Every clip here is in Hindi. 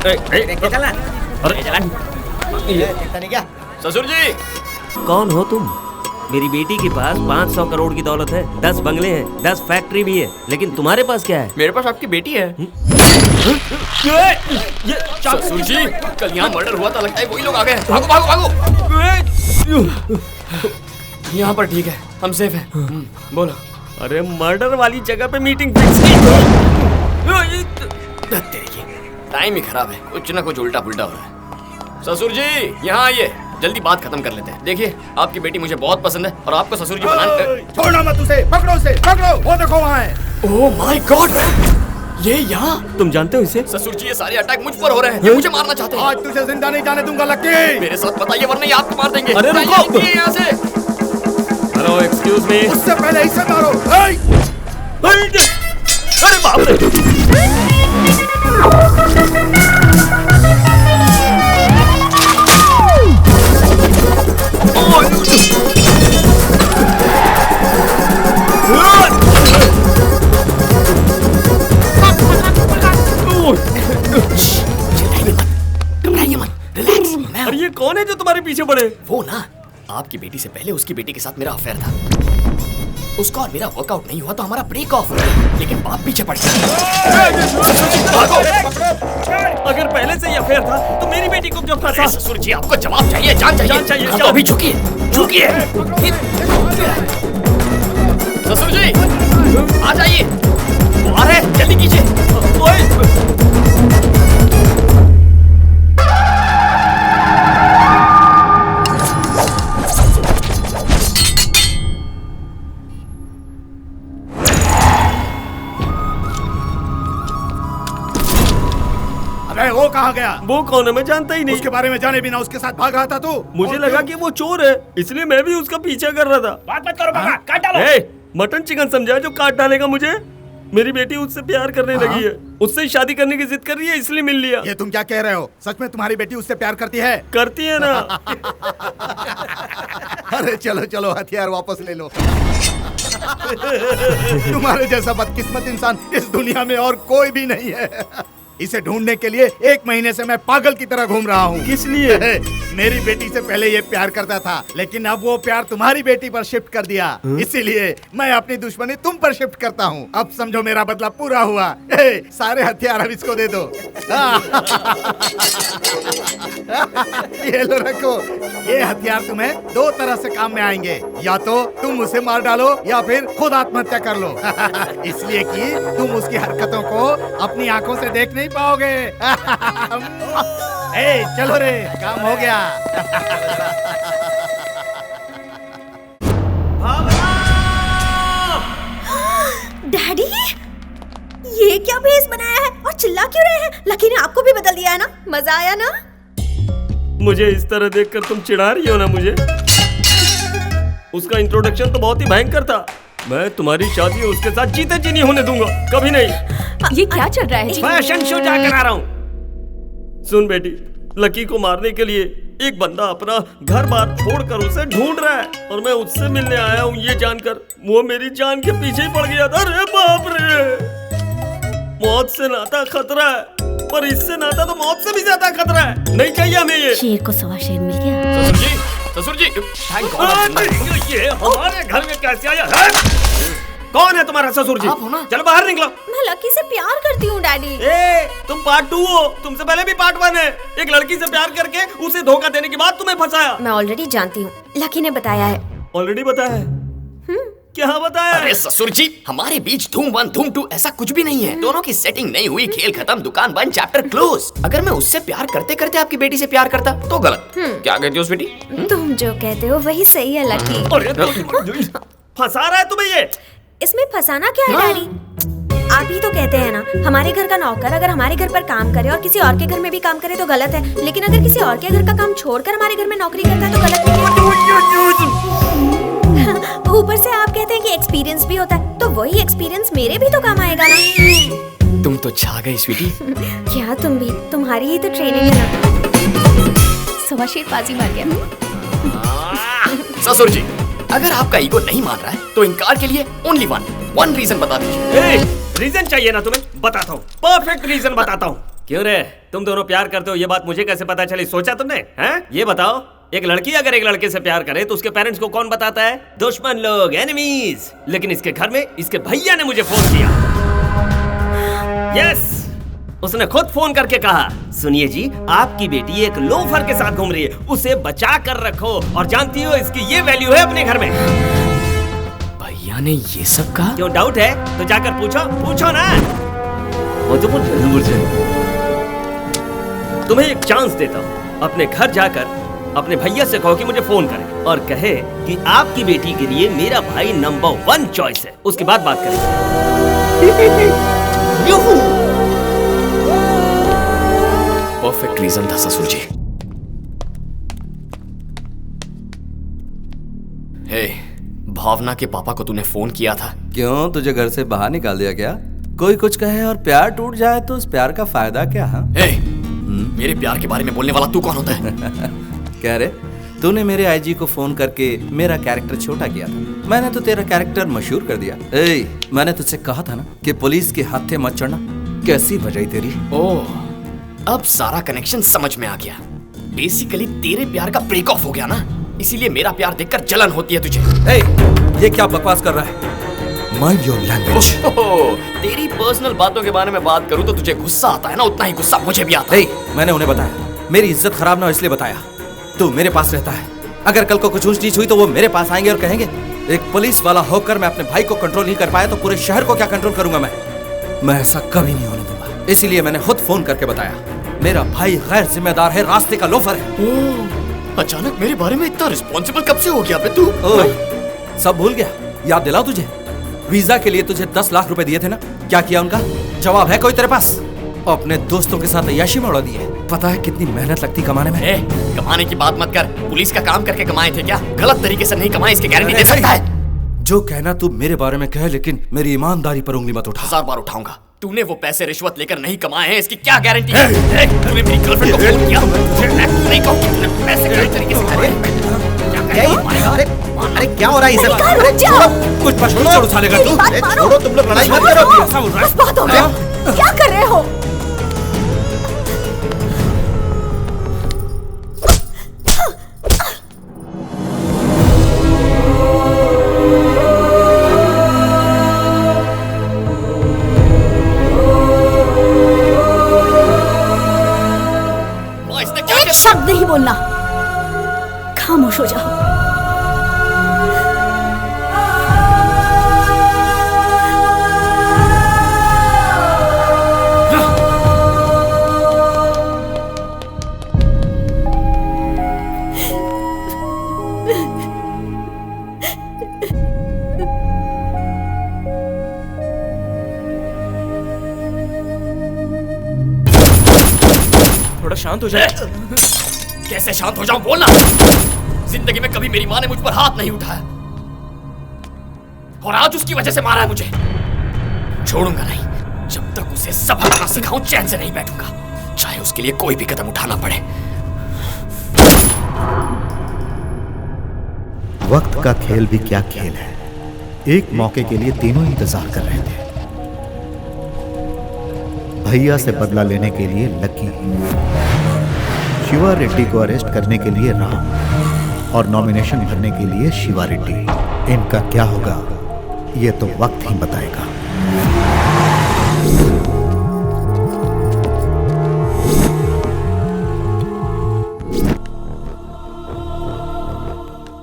चलना। अरे नहीं क्या ससुर जी, कौन हो तुम? मेरी बेटी के पास 500 करोड़ की दौलत है, 10 बंगले हैं, 10 फैक्ट्री भी है, लेकिन तुम्हारे पास क्या है? मेरे पास आपकी बेटी है। ससुर जी, कल यहाँ मर्डर हुआ था, लगता है वही लोग आ गए। भागो भागो भागो। यहाँ पर ठीक है, हम सेफ हैं। बोलो। अरे मर्डर वाली जगह पे मीटिंग फिक्स की। तेरी की टाइम ही खराब है, कुछ ना कुछ उल्टा पुल्टा हो रहा है। ससुर जी यहाँ आइए, जल्दी बात खत्म कर लेते हैं। देखिए आपकी बेटी मुझे बहुत पसंद है और आपको ससुर जी बनाने। छोड़ना मत उसे, पकड़ो उसे, पकड़ो। वो देखो वहाँ है। ओह माय गॉड, ये यहाँ। तुम जानते हो इसे? ससुर जी ये सारे अटैक मुझ पर हो रहे हैं, ये मुझे मारना चाहते हैं। आज तुझे जिंदा नहीं जाने दूंगा लक्की। मेरे साथ बताइए वरना ये आपको मार देंगे। अरे रुको। यहाँ से। Hello excuse me. उससे पहले इसे मारो। अरे बाप रे। अरे ये कौन है जो तुम्हारे पीछे पड़े? वो ना, आपकी बेटी से पहले उसकी बेटी के साथ मेरा अफेयर था। उसका और मेरा वर्कआउट नहीं हुआ तो हमारा ब्रेक ऑफ हो गया, लेकिन बाप पीछे पड़ गया। अगर पहले से ही अफेयर था तो मेरी बेटी को क्यों फंसा? ससुर जी आपको जवाब चाहिए, जान चाहिए। जान चाहिए, तो अभी झुकिए, झुकिए। ससुर जी आ जाइए, वो आ रहे हैं, जल्दी कीजिए। अबे वो कहाँ गया? वो कौन है? मैं जानता ही नहीं। उसके बारे में जाने बिना उसके साथ भाग रहा था तू। मुझे लगा कि वो चोर है, इसलिए मैं भी उसका पीछा कर रहा था। बात मत करो बाबा, काट डालो। ए, मटन चिकन समझा जो काट डालेगा मुझे? मेरी बेटी उससे प्यार करने लगी है, उससे शादी करने की जिद कर रही है, इसलिए मिल लिया। ये तुम क्या कह रहे हो? सच में तुम्हारी बेटी उससे प्यार करती है? करती है ना। अरे चलो चलो, हथियार वापस ले लो। तुम्हारे जैसा बदकिस्मत इंसान इस दुनिया में और कोई भी नहीं है। इसे ढूंढने के लिए 1 महीने से मैं पागल की तरह घूम रहा हूँ। किस लिए? मेरी बेटी से पहले ये प्यार करता था, लेकिन अब वो प्यार तुम्हारी बेटी पर शिफ्ट कर दिया। इसीलिए मैं अपनी दुश्मनी तुम पर शिफ्ट करता हूँ। अब समझो मेरा बदला पूरा हुआ। सारे हथियार अब इसको दे दो। ये लो रखो। ये हथियार तुम्हें 2 तरह से काम में आएंगे, या तो तुम उसे मार डालो या फिर खुद आत्महत्या कर लो। इसलिए कि तुम उसकी हरकतों को अपनी आंखों से देख नहीं पाओगे। ए, चलो रे, काम हो गया। डैडी, ये क्या भेस बनाया है और चिल्ला क्यों रहे हैं? लकी ने आपको भी बदल दिया है ना? मजा आया ना? मुझे इस तरह देखकर तुम चिढ़ा रही हो ना मुझे? उसका इंट्रोडक्शन तो बहुत ही भयंकर था। मैं तुम्हारी शादी उसके साथ जीते जी नहीं होने दूंगा, कभी नहीं। ये क्या चल रहा है जी? फैशन शो जा करा रहा हूँ। सुन बेटी, लकी को मारने के लिए एक बंदा अपना घर बार छोड़कर उसे ढूंढ रहा है और मैं उससे मिलने आया हूँ ये जानकर वो मेरी जान के पीछे ही पड़ गया था। अरे बाप रे, मौत से नाता खतरा है, पर इससे नाता तो मौत से भी ज्यादा खतरा है। नहीं चाहिए हमें ये। शेर को 1.25 शेर मिल गया। ससुर जी, थैंक गॉड। ये हमारे घर में कैसे आया है? कौन है तुम्हारा ससुर जी? आप हो ना? चलो बाहर निकलो। मैं लकी से प्यार करती हूँ डैडी। तुम पार्ट 2 हो, तुमसे पहले भी पार्ट 1 है। एक लड़की से प्यार करके उसे धोखा देने के बाद तुम्हें फंसाया। मैं ऑलरेडी जानती हूँ, लकी ने बताया है। ऑलरेडी बताया है? क्या बताया? अरे ससुर जी, हमारे बीच धूम 1 धूम 2 ऐसा कुछ भी नहीं है। दोनों की सेटिंग नहीं हुई, खेल खत्म, दुकान बंद, चैप्टर क्लोज। अगर मैं उससे प्यार करते करते आपकी बेटी से प्यार करता तो गलत। क्या कहती हो उस बेटी? तुम जो कहते हो वही सही है लकी। फंसा रहा है तुम्हें ये? इसमें फंसाना क्या है डैडी? आप ही तो कहते हैं ना, हमारे घर का नौकर अगर हमारे घर पर काम करे और किसी और के घर में भी काम करे तो गलत है, लेकिन अगर किसी और के घर का काम छोड़कर हमारे घर में नौकरी करता है तो गलत नहीं है। ऊपर से आप कहते हैं कि एक्सपीरियंस भी होता है, तो वही एक्सपीरियंस मेरे भी तो काम आएगा ना। तुम तो छा गई स्वीटी। क्या तुम भी? तुम्हारी ही तो ट्रेनिंग है ना। 1.25 शेर बाजी मार गया। ससुर जी, अगर आपका ईगो नहीं मान रहा है तो इनकार के लिए ओनली वन रीजन बता दीजिए। रीजन चाहिए ना तुम्हें? बताता हूँ, परफेक्ट रीजन बताता हूँ। क्यों रे, तुम दोनों प्यार करते हो ये बात मुझे कैसे पता चली? सोचा तुमने? हैं? ये बताओ, एक लड़की अगर एक लड़के से प्यार करे तो उसके पेरेंट्स को कौन बताता है? दुश्मन लोग, एनिमीज। लेकिन इसके घर में इसके भैया ने मुझे फोन किया। यस, उसने खुद फोन करके कहा, सुनिए जी, आपकी बेटी एक लोफर के साथ घूम रही है, उसे बचा कर रखो। और जानती हो इसकी ये वैल्यू है अपने घर में। भैया ने ये सब कहा? क्यों डाउट है तो जाकर पूछो ना। वो तो तुम्हें एक चांस देता हूँ, अपने घर जाकर अपने भैया से कहो कि मुझे फोन करे और कहे कि आपकी बेटी के लिए मेरा भाई नंबर 1 चॉइस है। उसके बाद बात करेंगे। परफेक्ट रीजन था ससुर जी। हे, भावना के पापा को तूने फोन किया था? क्यों, तुझे घर से बाहर निकाल दिया क्या? कोई कुछ कहे और प्यार टूट जाए तो उस प्यार का फायदा क्या? हाँ, मेरे प्यार के बारे में बोलने वाला तू कौन होता है? कह रे, तूने मेरे आईजी को फोन करके मेरा कैरेक्टर छोटा किया था। मैंने तो तेरा कैरेक्टर मशहूर कर दिया। मैंने तुझसे कहा था ना कि पुलिस के हाथे मत चढ़ना। कैसी बजाई तेरी। ओह, अब सारा कनेक्शन समझ में आ गया। बेसिकली तेरे प्यार का ब्रेक ऑफ हो गया ना, इसीलिए मेरा प्यार देखकर जलन होती है तुझे। ये क्या बकवास कर रहा है? Mind your language. तेरी पर्सनल बातों के बारे में बात करूं तो तुझे गुस्सा आता है ना, उतना ही गुस्सा मुझे भी आता है। मैंने उन्हें बताया, मेरी इज्जत खराब ना हो इसलिए बताया। तू मेरे पास रहता है, अगर कल को कुछ ऊंच नीच हुई तो वो मेरे पास आएंगे और कहेंगे एक पुलिस वाला होकर मैं अपने भाई को कंट्रोल नहीं कर पाया तो पूरे शहर को क्या कंट्रोल करूंगा मैं ऐसा कभी नहीं होने दूंगा। इसीलिए मैंने खुद फोन करके बताया, मेरा भाई गैर जिम्मेदार है, रास्ते का लोफर है। अचानक मेरे बारे में इतना रिस्पॉन्सिबल कब से हो गया बे तू? सब भूल गया? याद दिलाओ तुझे, वीजा के लिए तुझे 10 लाख रुपए दिए थे ना, क्या किया उनका? जवाब है कोई तेरे पास? अपने दोस्तों के साथ अय्याशी में उड़ा दी है। पता है कितनी मेहनत लगती कमाने में? कमाने की बात मत कर, पुलिस का काम करके कमाए थे क्या? गलत तरीके से नहीं कमाए, इसकी गारंटी दे सकता है? जो कहना तू मेरे बारे में कह, लेकिन मेरी ईमानदारी पर उंगली मत उठा। 1000 बार उठाऊंगा। तूने वो पैसे रिश्वत लेकर नहीं कमाए हैं, इसकी क्या गारंटी है? तूने मेरी गर्लफ्रेंड को फोन किया, नहीं कहूं कि तूने पैसे गलत तरीके से खाए। अरे क्या हो रहा है? कुछ पछोड़ उठा लेगा तू? छोड़ो, तुम लोग लड़ाई मत करो। ऐसा हो रहा है? बस बहुत हो गया, क्या कर रहे हो? एक शब्द नहीं बोलना, खामोश हो जाओ। थोड़ा शांत हो जाए। कैसे शांत हो जाऊं, बोलना। जिंदगी में कभी मेरी माँ ने मुझ पर हाथ नहीं उठाया और आज उसकी वजह से मारा है मुझे। छोड़ूंगा नहीं, जब तक उसे सबक ना सिखाऊं चैन से नहीं बैठूंगा, चाहे उसके लिए कोई भी कदम उठाना पड़े। वक्त का खेल भी क्या खेल है। एक मौके के लिए तीनों इंतजार कर रहे थे। भैया से बदला लेने के लिए लकी, शिवा रेड्डी को अरेस्ट करने के लिए राम और नॉमिनेशन भरने के लिए शिवा रेड्डी। इनका क्या होगा ये तो वक्त ही बताएगा।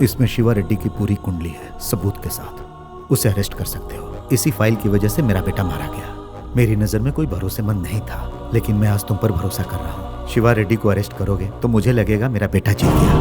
इसमें शिवा रेड्डी की पूरी कुंडली है सबूत के साथ। उसे अरेस्ट कर सकते हो। इसी फाइल की वजह से मेरा बेटा मारा गया। मेरी नजर में कोई भरोसेमंद नहीं था, लेकिन मैं आज तुम पर भरोसा कर रहा हूँ। शिवा रेड्डी को अरेस्ट करोगे तो मुझे लगेगा मेरा बेटा जीत गया।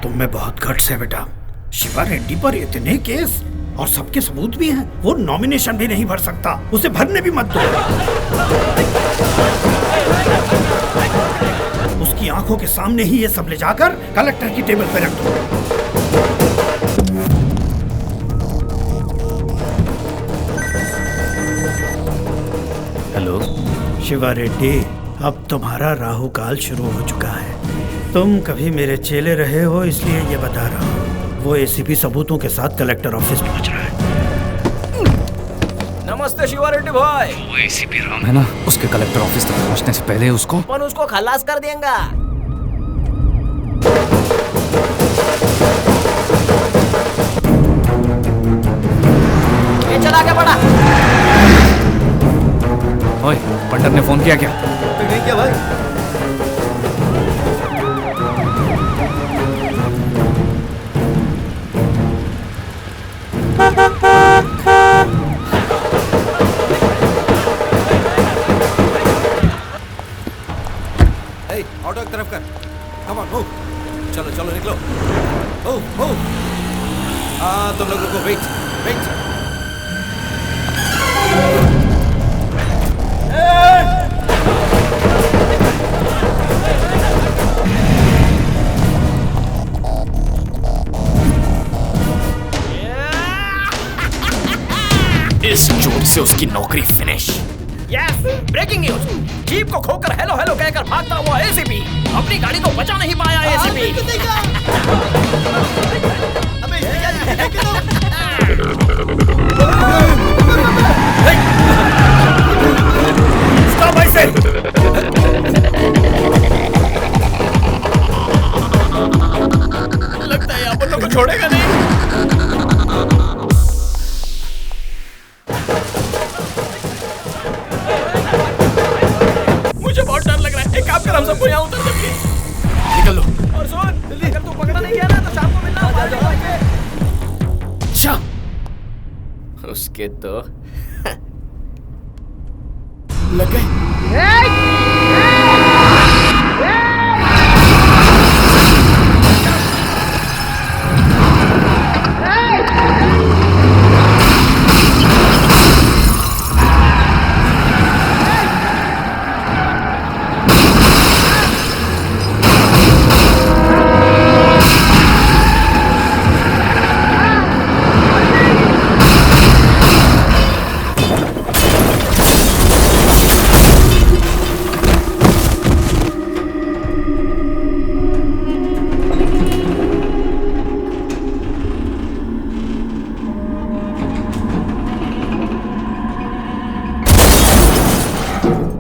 तुम में बहुत गट्स है बेटा। शिवा रेड्डी पर इतने केस और सबके सबूत भी हैं। वो नॉमिनेशन भी नहीं भर सकता, उसे भरने भी मत दो। उसकी आंखों के सामने ही ये सब ले जाकर कलेक्टर की टेबल पर रख दो। हेलो शिवा रेड्डी, अब तुम्हारा राहु काल शुरू हो चुका है। तुम कभी मेरे चेले रहे हो इसलिए ये बता रहा हूँ। वो एसीपी सबूतों के साथ कलेक्टर ऑफिस पहुंच रहा है। नमस्ते शिवा रेड्डी भाई। वो एसीपी राम है ना, उसके कलेक्टर ऑफिस तक पहुंचने से पहले उसको अपन उसको खलास कर देंगे। ये चला क्या बड़ा? ओए, पंडित ने फोन किया क्या? नहीं क्या भाई? ऑटो की तरफ कर। Come on, move. चलो चलो निकलो। Move move. हाँ तुम लोग रुको, वेट वेट। इस चोट से उसकी नौकरी finish. Yes, breaking news. Jeep को खोकर हेलो हेलो कहकर भागता हुआ एसीपी अपनी गाड़ी को बचा नहीं पाया। एसीपी स्टॉप ऐसे। लगता है अपन लोग को छोड़ेगा नहीं। मुझे बहुत डर लग रहा है। एक काम कर, हम सबको यहाँ उतर दे। निकल लो। और सुन, अगर तू पकड़ा नहीं गया ना तो शाम को मिलना। अच्छा, उसके तो